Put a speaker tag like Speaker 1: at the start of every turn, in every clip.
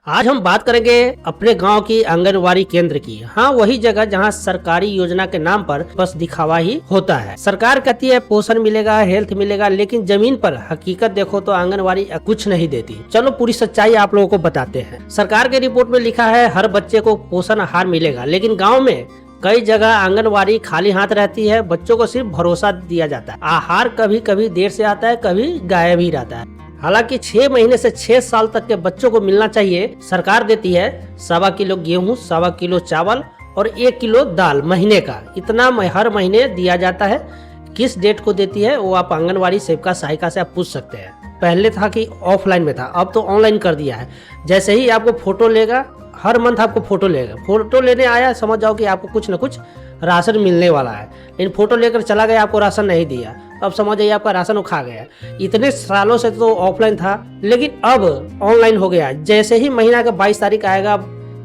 Speaker 1: आज हम बात करेंगे अपने गांव की आंगनवाड़ी केंद्र की। हाँ, वही जगह जहां सरकारी योजना के नाम पर बस दिखावा ही होता है। सरकार कहती है पोषण मिलेगा, हेल्थ मिलेगा, लेकिन जमीन पर हकीकत देखो तो आंगनवाड़ी कुछ नहीं देती। चलो पूरी सच्चाई आप लोगों को बताते हैं। सरकार के रिपोर्ट में लिखा है हर बच्चे को पोषण आहार मिलेगा, लेकिन गाँव में कई जगह आंगनवाड़ी खाली हाथ रहती है। बच्चों को सिर्फ भरोसा दिया जाता है। आहार कभी कभी देर से आता है, कभी गायब ही रहता है। हालांकि 6 महीने से 6 साल तक के बच्चों को मिलना चाहिए। सरकार देती है 1.25 किलो गेहूं, 1.25 किलो चावल और 1 किलो दाल महीने का। इतना हर महीने दिया जाता है। किस डेट को देती है वो आप आंगनवाड़ी सेविका सहायिका से आप पूछ सकते हैं। पहले था कि ऑफलाइन में था, अब तो ऑनलाइन कर दिया है। जैसे ही आपको फोटो लेगा, हर मंथ आपको फोटो लेगा। फोटो लेने आया, समझ जाओ कि आपको कुछ न कुछ राशन मिलने वाला है। लेकिन फोटो लेकर चला गया, आपको राशन नहीं दिया, अब समझ जाइए आपका राशन वो खा गया। इतने सालों से तो ऑफलाइन था, लेकिन अब ऑनलाइन हो गया। जैसे ही महीना का 22 तारीख आएगा,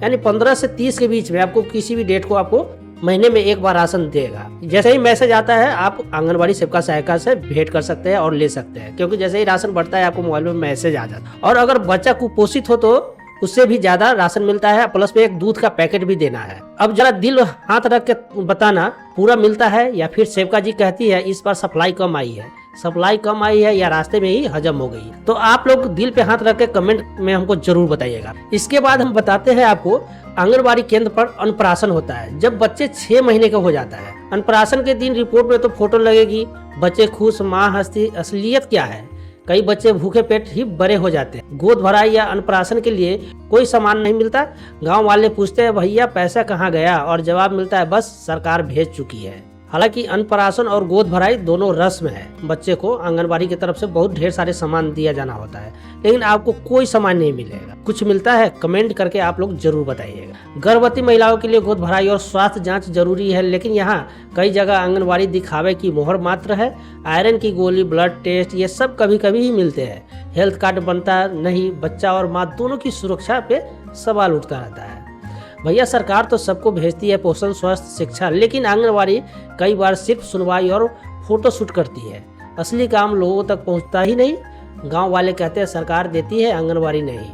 Speaker 1: यानी 15 से 30 के बीच में आपको किसी भी डेट को आपको महीने में एक बार राशन देगा। जैसे ही मैसेज आता है, आप आंगनवाड़ी सेविका सहायिका से भेंट कर सकते हैं और ले सकते हैं, क्योंकि जैसे ही राशन बढ़ता है आपको मोबाइल में मैसेज आ जाता है। और अगर बच्चा कुपोषित हो तो उससे भी ज्यादा राशन मिलता है, प्लस में एक दूध का पैकेट भी देना है। अब जरा दिल हाथ रख के बताना, पूरा मिलता है या फिर सेविका जी कहती है इस बार सप्लाई कम आई है। सप्लाई कम आई है या रास्ते में ही हजम हो गई? तो आप लोग दिल पे हाथ रख के कमेंट में हमको जरूर बताइएगा। इसके बाद हम बताते हैं आपको, आंगनबाड़ी केंद्र पर अन्नप्राशन होता है जब बच्चे 6 महीने का हो जाता है। अन्नप्राशन के दिन रिपोर्ट में तो फोटो लगेगी, बच्चे खुश, माँ हंसती। असलियत क्या है? कई बच्चे भूखे पेट ही बड़े हो जाते हैं। गोद भराई या अन्नप्राशन के लिए कोई सामान नहीं मिलता। गांव वाले पूछते हैं भैया पैसा कहाँ गया, और जवाब मिलता है बस सरकार भेज चुकी है। हालांकि अन्नप्राशन और गोद भराई दोनों रस्म है। बच्चे को आंगनबाड़ी की तरफ से बहुत ढेर सारे सामान दिया जाना होता है, लेकिन आपको कोई सामान नहीं मिलेगा। कुछ मिलता है? कमेंट करके आप लोग जरूर बताइएगा। गर्भवती महिलाओं के लिए गोद भराई और स्वास्थ्य जांच जरूरी है, लेकिन यहाँ कई जगह आंगनबाड़ी दिखावे की मोहर मात्र है। आयरन की गोली, ब्लड टेस्ट, ये सब कभी कभी ही मिलते हैं। हेल्थ कार्ड बनता नहीं। बच्चा और माँ दोनों की सुरक्षा पे सवाल उठता रहता है। भैया सरकार तो सबको भेजती है पोषण, स्वास्थ्य, शिक्षा, लेकिन आंगनबाड़ी कई बार सिर्फ सुनवाई और फोटो शूट करती है। असली काम लोगों तक पहुंचता ही नहीं। गांव वाले कहते हैं सरकार देती है, आंगनबाड़ी नहीं।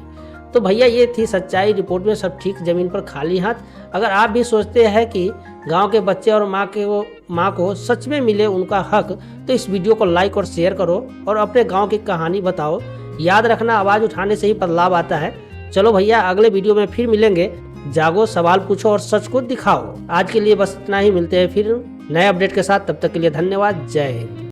Speaker 1: तो भैया ये थी सच्चाई। रिपोर्ट में सब ठीक, जमीन पर खाली हाथ। अगर आप भी सोचते हैं कि गांव के बच्चे और माँ को सच में मिले उनका हक, तो इस वीडियो को लाइक और शेयर करो और अपने गाँव की कहानी बताओ। याद रखना, आवाज़ उठाने से ही बदलाव आता है। चलो भैया, अगले वीडियो में फिर मिलेंगे। जागो, सवाल पूछो और सच को दिखाओ। आज के लिए बस इतना ही। मिलते हैं फिर नए अपडेट के साथ। तब तक के लिए धन्यवाद। जय हिंद।